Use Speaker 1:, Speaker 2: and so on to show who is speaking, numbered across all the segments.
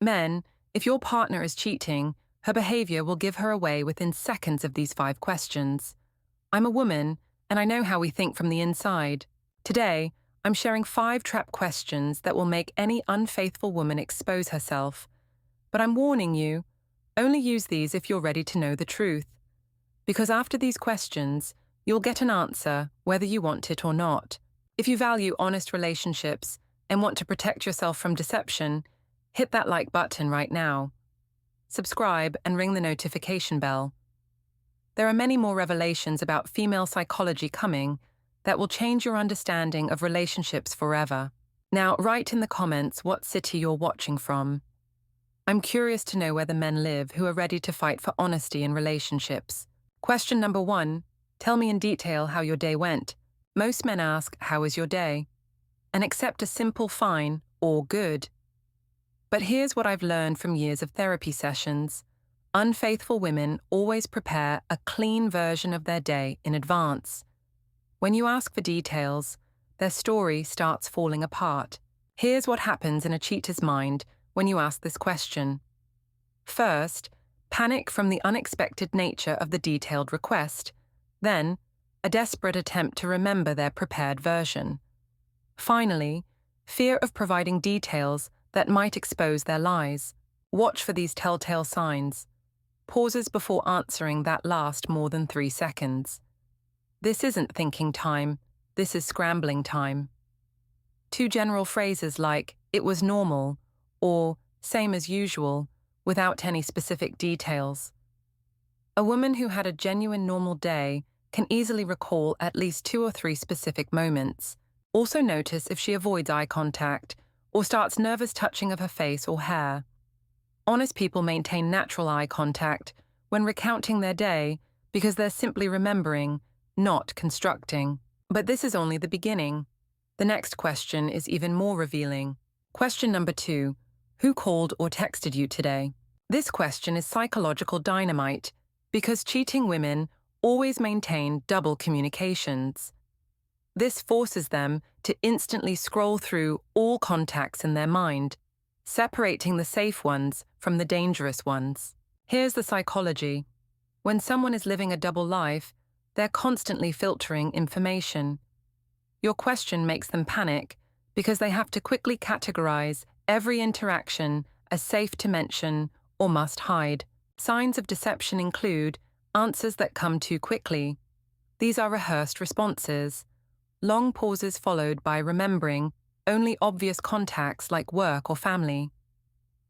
Speaker 1: Men, if your partner is cheating, her behavior will give her away within seconds of these 5 questions. I'm a woman, and I know how we think from the inside. Today, I'm sharing 5 trap questions that will make any unfaithful woman expose herself. But I'm warning you, only use these if you're ready to know the truth. Because after these questions, you'll get an answer whether you want it or not. If you value honest relationships and want to protect yourself from deception, hit that like button right now. Subscribe and ring the notification bell. There are many more revelations about female psychology coming that will change your understanding of relationships forever. Now, write in the comments what city you're watching from. I'm curious to know where the men live who are ready to fight for honesty in relationships. Question number 1. Tell me in detail how your day went. Most men ask, how was your day? And accept a simple fine or good. But here's what I've learned from years of therapy sessions. Unfaithful women always prepare a clean version of their day in advance. When you ask for details, their story starts falling apart. Here's what happens in a cheater's mind when you ask this question. First, panic from the unexpected nature of the detailed request. Then, a desperate attempt to remember their prepared version. Finally, fear of providing details that might expose their lies. Watch for these telltale signs. Pauses before answering that last more than 3 seconds. This isn't thinking time, this is scrambling time. 2 general phrases like, it was normal, or same as usual, without any specific details. A woman who had a genuine normal day can easily recall at least 2 or 3 specific moments. Also notice if she avoids eye contact or starts nervous touching of her face or hair. Honest people maintain natural eye contact when recounting their day because they're simply remembering, not constructing. But this is only the beginning. The next question is even more revealing. Question number 2. Who called or texted you today? This question is psychological dynamite because cheating women always maintain double communications. This forces them to instantly scroll through all contacts in their mind, separating the safe ones from the dangerous ones. Here's the psychology. When someone is living a double life, they're constantly filtering information. Your question makes them panic because they have to quickly categorize every interaction as safe to mention or must hide. Signs of deception include answers that come too quickly. These are rehearsed responses. Long pauses followed by remembering only obvious contacts like work or family.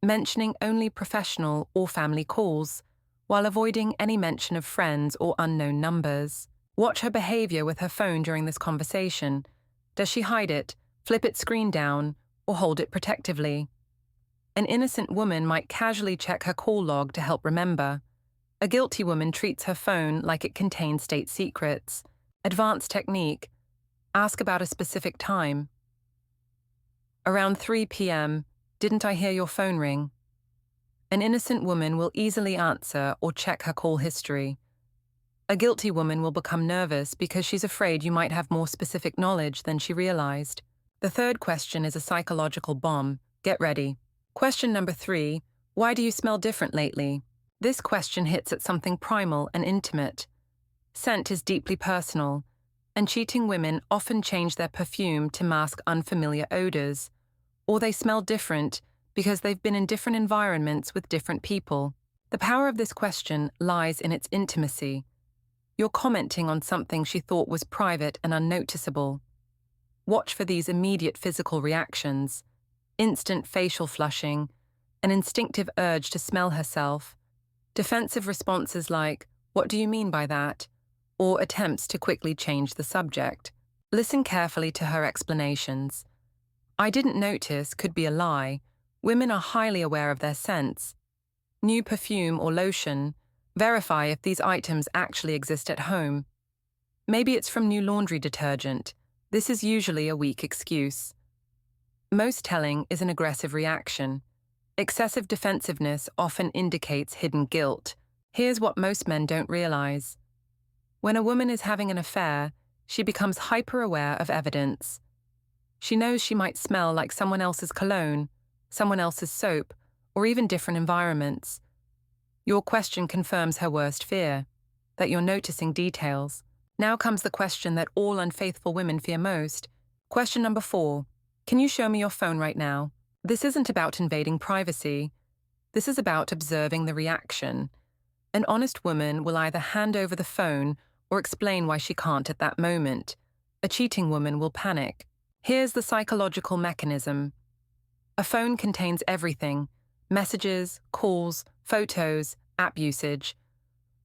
Speaker 1: Mentioning only professional or family calls, while avoiding any mention of friends or unknown numbers. Watch her behavior with her phone during this conversation. Does she hide it, flip its screen down, or hold it protectively? An innocent woman might casually check her call log to help remember. A guilty woman treats her phone like it contains state secrets. Advanced technique. Ask about a specific time. Around 3 p.m., didn't I hear your phone ring? An innocent woman will easily answer or check her call history. A guilty woman will become nervous because she's afraid you might have more specific knowledge than she realized. The third question is a psychological bomb. Get ready. Question number 3. Why do you smell different lately? This question hits at something primal and intimate. Scent is deeply personal, and cheating women often change their perfume to mask unfamiliar odors, or they smell different because they've been in different environments with different people. The power of this question lies in its intimacy. You're commenting on something she thought was private and unnoticeable. Watch for these immediate physical reactions, instant facial flushing, an instinctive urge to smell herself, defensive responses like, "What do you mean by that?" or attempts to quickly change the subject. Listen carefully to her explanations. "I didn't notice" could be a lie. Women are highly aware of their scents. New perfume or lotion. Verify if these items actually exist at home. Maybe it's from new laundry detergent. This is usually a weak excuse. Most telling is an aggressive reaction. Excessive defensiveness often indicates hidden guilt. Here's what most men don't realize. When a woman is having an affair, she becomes hyper-aware of evidence. She knows she might smell like someone else's cologne, someone else's soap, or even different environments. Your question confirms her worst fear, that you're noticing details. Now comes the question that all unfaithful women fear most. Question number 4. Can you show me your phone right now? This isn't about invading privacy. This is about observing the reaction. An honest woman will either hand over the phone or explain why she can't at that moment. A cheating woman will panic. Here's the psychological mechanism. A phone contains everything: messages, calls, photos, app usage.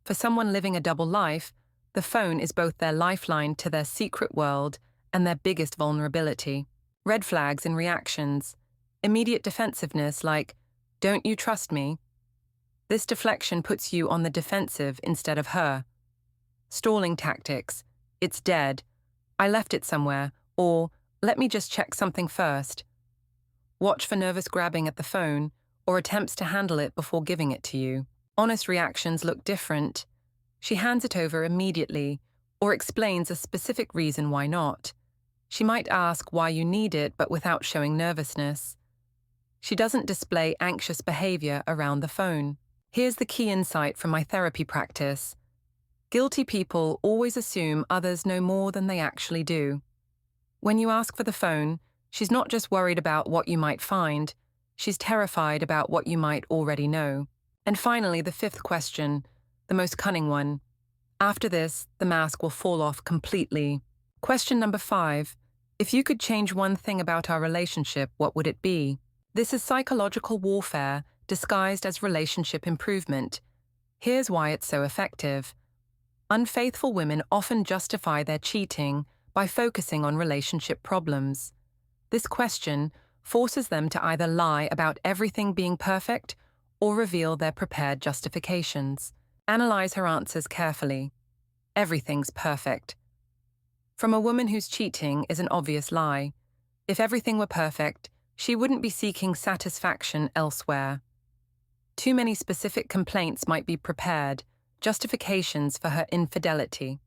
Speaker 1: For someone living a double life, the phone is both their lifeline to their secret world and their biggest vulnerability. Red flags in reactions. Immediate defensiveness like, "Don't you trust me?" This deflection puts you on the defensive instead of her. Stalling tactics. "It's dead. I left it somewhere," or "Let me just check something first." Watch for nervous grabbing at the phone or attempts to handle it before giving it to you. Honest reactions look different. She hands it over immediately or explains a specific reason why not. She might ask why you need it but without showing nervousness. She doesn't display anxious behavior around the phone. Here's the key insight from my therapy practice. Guilty people always assume others know more than they actually do. When you ask for the phone, she's not just worried about what you might find, she's terrified about what you might already know. And finally, the 5th question, the most cunning one. After this, the mask will fall off completely. Question number 5. If you could change one thing about our relationship, what would it be? This is psychological warfare disguised as relationship improvement. Here's why it's so effective. Unfaithful women often justify their cheating by focusing on relationship problems. This question forces them to either lie about everything being perfect or reveal their prepared justifications. Analyze her answers carefully. Everything's perfect. From a woman who's cheating is an obvious lie. If everything were perfect, she wouldn't be seeking satisfaction elsewhere. Too many specific complaints might be prepared, justifications for her infidelity.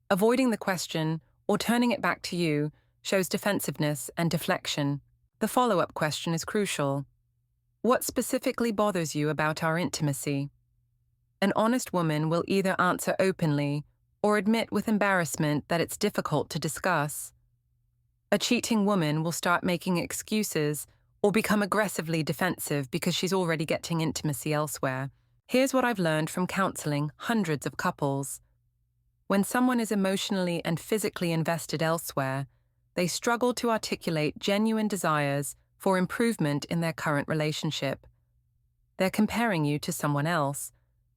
Speaker 1: Avoiding the question or turning it back to you shows defensiveness and deflection. The follow-up question is crucial. What specifically bothers you about our intimacy? An honest woman will either answer openly or admit with embarrassment that it's difficult to discuss. A cheating woman will start making excuses or become aggressively defensive because she's already getting intimacy elsewhere. Here's what I've learned from counseling hundreds of couples. When someone is emotionally and physically invested elsewhere, they struggle to articulate genuine desires for improvement in their current relationship. They're comparing you to someone else,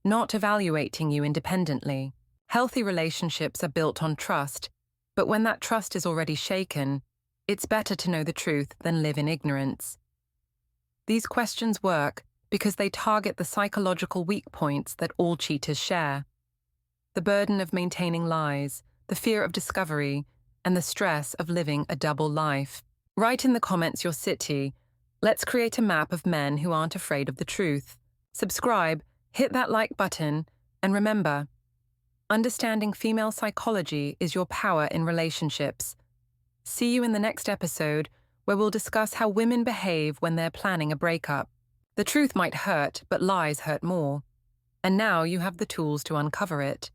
Speaker 1: not evaluating you independently. Healthy relationships are built on trust, but when that trust is already shaken, it's better to know the truth than live in ignorance. These questions work because they target the psychological weak points that all cheaters share. The burden of maintaining lies, the fear of discovery, and the stress of living a double life. Write in the comments your city. Let's create a map of men who aren't afraid of the truth. Subscribe, hit that like button, and remember, understanding female psychology is your power in relationships. See you in the next episode, where we'll discuss how women behave when they're planning a breakup. The truth might hurt, but lies hurt more. And now you have the tools to uncover it.